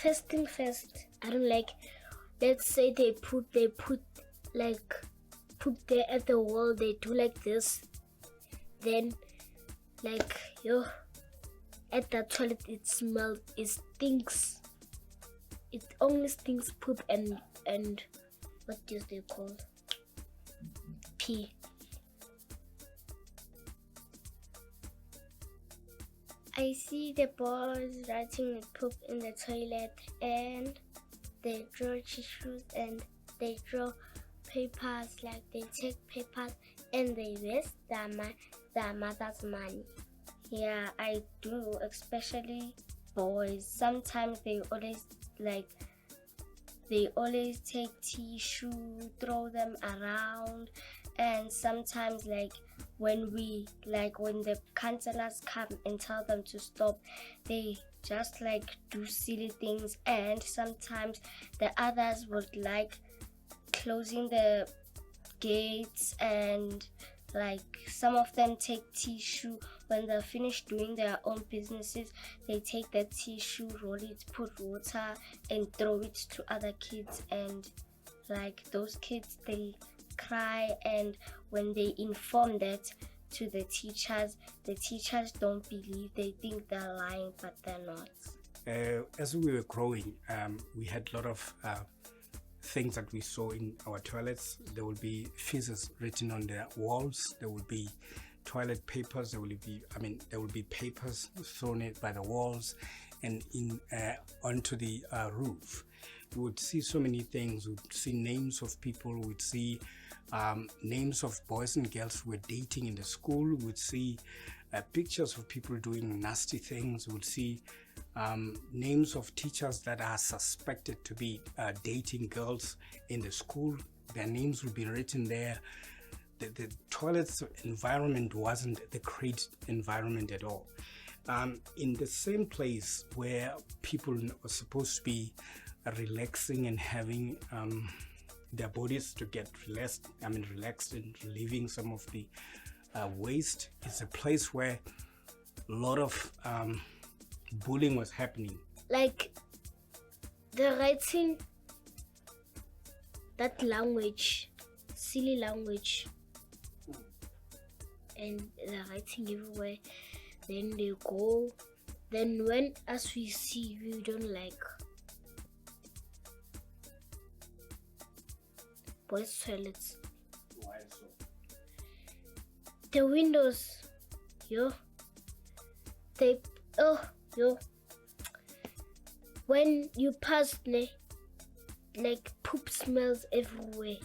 First thing first, I don't like, let's say they put there at the wall, they do like this, then like at the toilet it smells, it stinks, it only stinks poop and what is they call pee. I see the boys writing poop in the toilet, and they draw tissues and they draw papers, like they take papers and they waste their mother's money. Yeah, I do, especially boys. Sometimes they always take tissue, throw them around, and sometimes when the counselors come and tell them to stop, they just do silly things. And sometimes the others would closing the gates, and some of them take tissue. When they're finished doing their own businesses, they take the tissue, roll it, put water and throw it to other kids, and those kids, they cry, and when they inform that to the teachers don't believe, they think they're lying, but they're not. As we were growing, we had a lot of things that we saw in our toilets. There would be feces written on the walls, there would be toilet papers, there would be papers thrown in by the walls and onto the roof. We would see so many things. We would see names of people, we would see names of boys and girls who were dating in the school, we would see pictures of people doing nasty things, we would see names of teachers that are suspected to be dating girls in the school. Their names would be written there. The toilet's environment wasn't the great environment at all. In the same place where people were supposed to be relaxing and having their bodies to get relaxed and relieving some of the waste, is a place where a lot of bullying was happening. They're writing that language, silly language, and they're writing everywhere. Then they go. Then when, as we see, we don't like boys' toilets. Why so? The windows, when you pass, poop smells everywhere.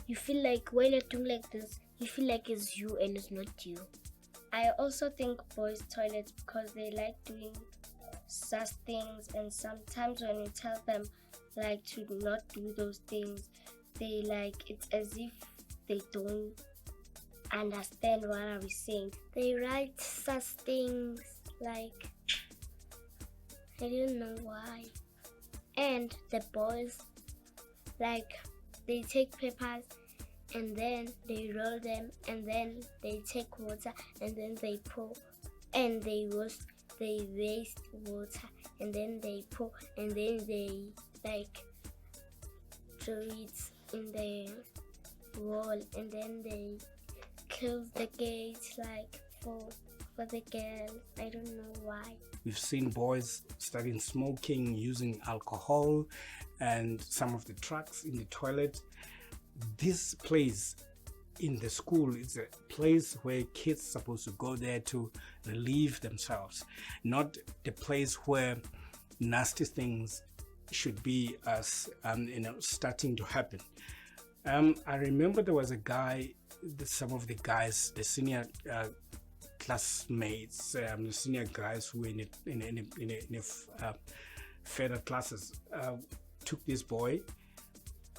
You feel like when you're doing like this, you feel like it's you and it's not you. I also think boys' toilets, because they like doing such things, and sometimes when you tell them to not do those things, they it's as if they don't understand what are we saying. They write such things I don't know why. And the boys, they take papers and then they roll them, and then they take water and then they pour, and they waste water, and then they pour, and then they throw it in the wall, and then they close the gate for the girl. I don't know why. We've seen boys starting smoking, using alcohol, and some of the drugs in the toilet. This place in the school is a place where kids are supposed to go there to relieve themselves, not the place where nasty things should be starting to happen. I remember there was a guy, some of the guys, the senior classmates, the senior guys who were in further classes, took this boy.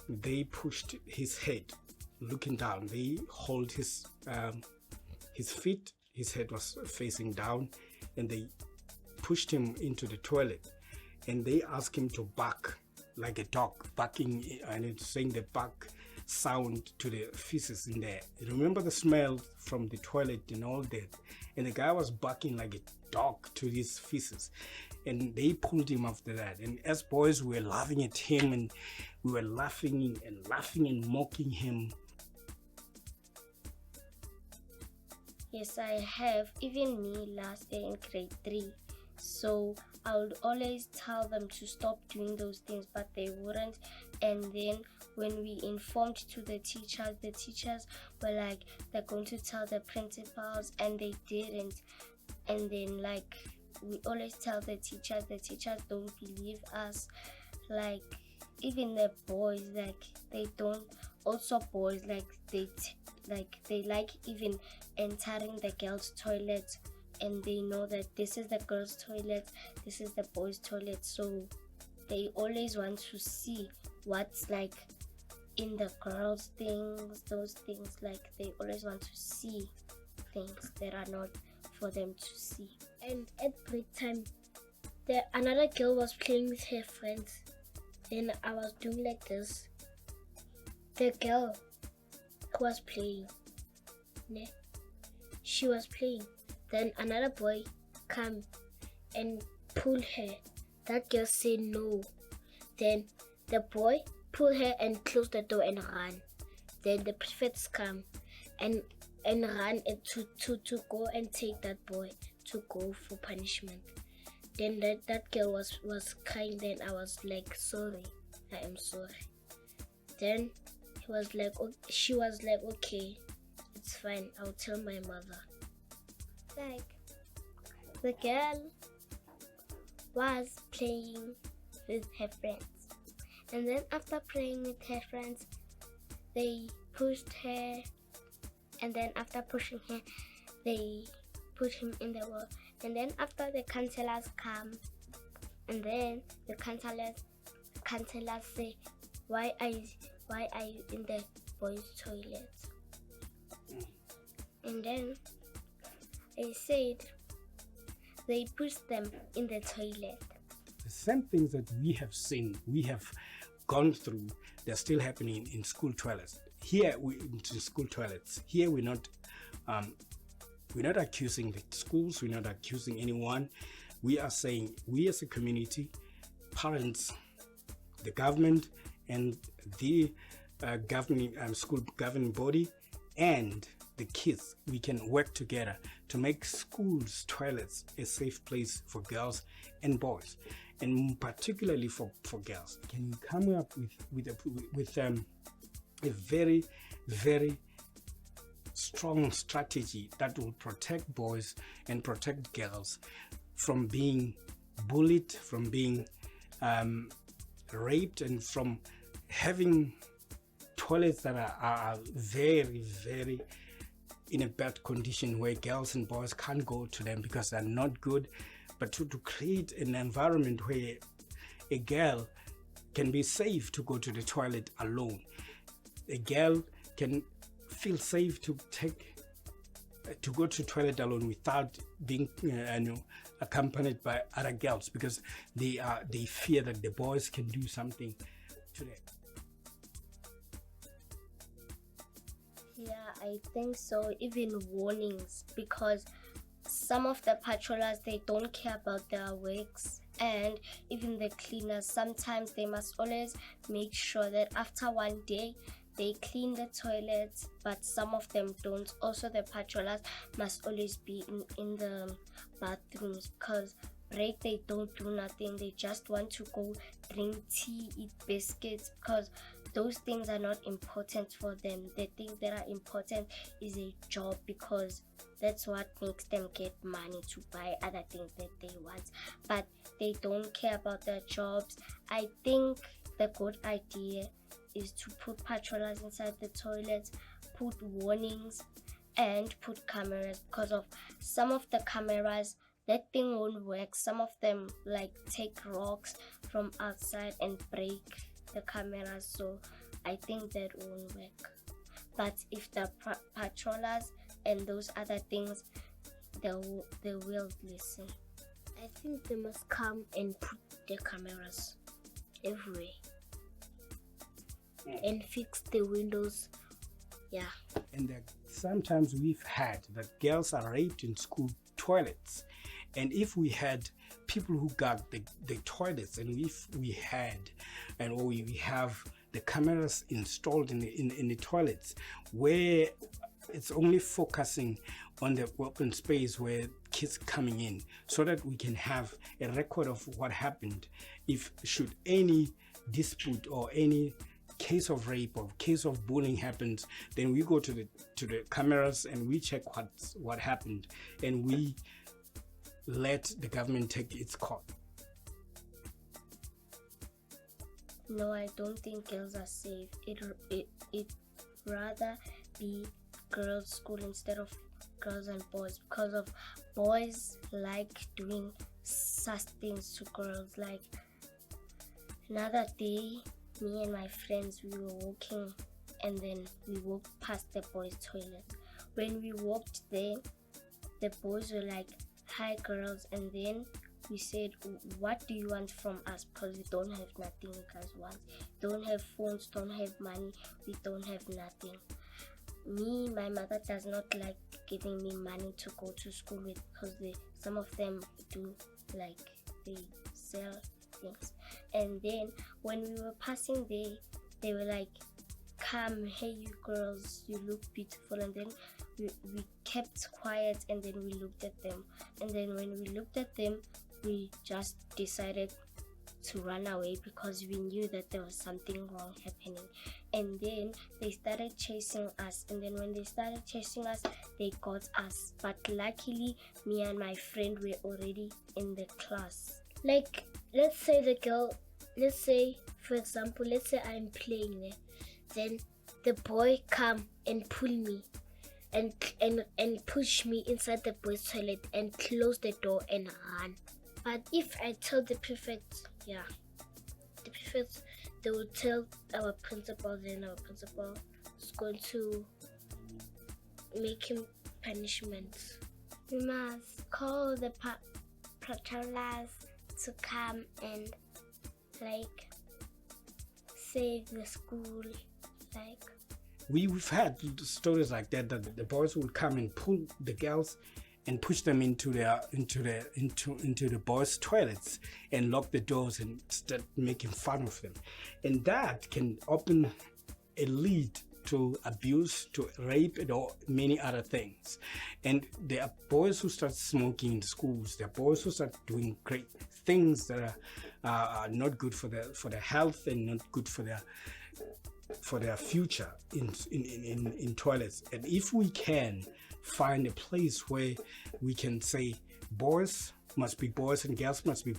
They pushed his head looking down. They hold his feet, his head was facing down, and they pushed him into the toilet, and they asked him to bark like a dog, barking and saying the bark sound to the feces in there. Remember the smell from the toilet and all that, and the guy was barking like a dog to his feces. and they pulled him after that. And as boys, we were laughing at him, and we were laughing and mocking him. Yes, I have. Even me last year in grade 3. So I would always tell them to stop doing those things, but they wouldn't. And then when we informed to the teachers were like, they're going to tell the principals, and they didn't. And then like we always tell the teachers don't believe us. Like even the boys, like they don't. Also boys, like they like even entering the girls' toilet, and they know that this is the girls' toilet, this is the boys' toilet. So they always want to see what's like in the girls' things, those things. Like they always want to see things that are not for them to see. And at break time, another girl was playing with her friends. Then I was doing like this. The girl who was playing, she was playing. Then another boy come and pull her. That girl said no. Then the boy pull her and close the door and run. Then the prefects come and run to go and take that boy to go for punishment. Then that girl was crying. Then I was like, sorry, I am sorry. Then she was like, okay, it's fine, I'll tell my mother. Like the girl was playing with her friends, and then after playing with her friends, they pushed her, and then after pushing her, they put him in the wall. And then after the counselors come, and then the counselors say, why are you in the boys' toilet? And then they said they pushed them in the toilet. The same things that we have seen, we have gone through, they're still happening in school toilets. Here, we're not accusing the schools, we're not accusing anyone. We are saying, we as a community, parents, the government, and the school governing body, and the kids, we can work together to make schools toilets a safe place for girls and boys, and particularly for girls. Can you come up with a very, very strong strategy that will protect boys and protect girls from being bullied, from being raped, and from having toilets that are very, very in a bad condition, where girls and boys can't go to them because they're not good, but to create an environment where a girl can be safe to go to the toilet alone. A girl can feel safe to go to toilet alone without being accompanied by other girls, because they fear that the boys can do something to them. Yeah, I think so. Even warnings, because some of the patrollers, they don't care about their works, and even the cleaners, sometimes they must always make sure that after one day they clean the toilets, but some of them don't. Also, the patrollers must always be in the bathrooms, because break they don't do nothing. They just want to go drink tea, eat biscuits, because those things are not important for them. The things that are important is a job, because that's what makes them get money to buy other things that they want. But they don't care about their jobs. I think the good idea is to put patrollers inside the toilets, put warnings, and put cameras, because of some of the cameras, that thing won't work. Some of them like take rocks from outside and break the cameras, so I think that won't work. But if the patrollers and those other things, they will listen. I think they must come and put the cameras everywhere and fix the windows. Yeah. And sometimes we've had that girls are raped in school toilets. And if we had people who got the toilets, and if we had or we have the cameras installed in the toilets, where it's only focusing on the open space where kids coming in, so that we can have a record of what happened. If should any dispute or any case of rape or case of bullying happens, then we go to the cameras and we check what happened, and we let the government take its course. No, I don't think girls are safe. It rather be girls' school instead of girls and boys, because of boys like doing such things to girls. Like another day, me and my friends, we were walking, and then we walked past the boys' toilet. When we walked there, the boys were like, "Hi girls," and then we said, "What do you want from us? Because we don't have nothing you guys want. Don't have phones, don't have money, we don't have nothing." My mother does not like giving me money to go to school with, because some of them do, like, they sell things. And then when we were passing there, they were like, "Come, hey you girls, you look beautiful." And then we kept quiet, and then we looked at them. And then when we looked at them, we just decided to run away, because we knew that there was something wrong happening. And then they started chasing us, and then when they started chasing us, they got us. But luckily, me and my friend were already in the class. Like, let's say for example, let's say I'm playing there, then the boy come and pull me and push me inside the boys' toilet and close the door and run. But if I tell the prefect, they will tell our principal, then our principal is going to make him punishments. We must call the patrollers to come and, like, save the school. Like, we've had stories like that the boys would come and pull the girls and push them into the boys' toilets and lock the doors and start making fun of them, and that can open a lead to abuse, to rape, and or many other things. And there are boys who start smoking in schools. There are boys who start doing great things that are not good for their health and not good for their future in toilets. And if we can find a place where we can say boys must be boys and girls must be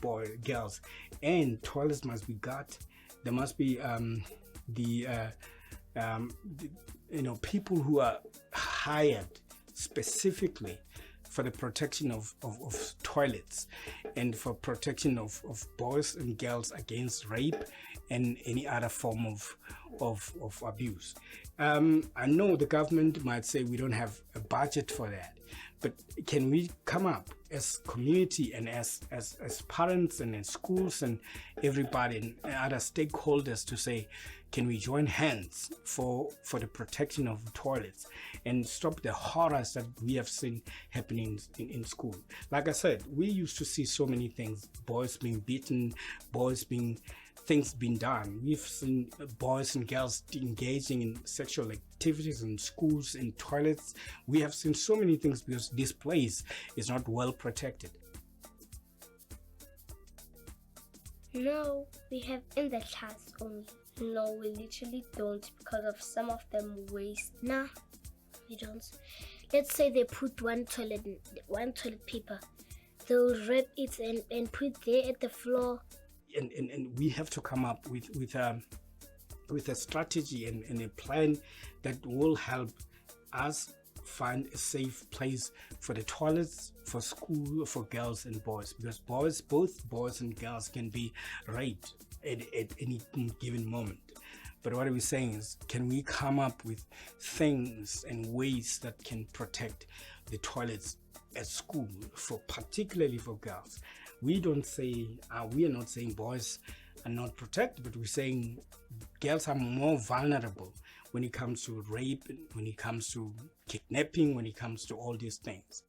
girls, and toilets must be got, there must be people who are hired specifically for the protection of toilets and for protection of boys and girls against rape and any other form of abuse. I know the government might say we don't have a budget for that, but can we come up as community and as parents and in schools and everybody and other stakeholders to say, can we join hands for the protection of toilets and stop the horrors that we have seen happening in school? Like I said, we used to see so many things, boys being beaten, things being done. We've seen boys and girls engaging in sexual activities in schools, in toilets. We have seen so many things because this place is not well protected. no, we have in the class only. No, we literally don't, because of some of them waste. Nah, we don't. Let's say they put one toilet paper. They'll wrap it and put there at the floor. And we have to come up with a strategy and a plan that will help us find a safe place for the toilets, for school, for girls and boys, because both boys and girls can be raped at any given moment. But what we're saying is, can we come up with things and ways that can protect the toilets at school, particularly for girls? We are not saying boys are not protected, but we're saying girls are more vulnerable when it comes to rape, when it comes to kidnapping, when it comes to all these things.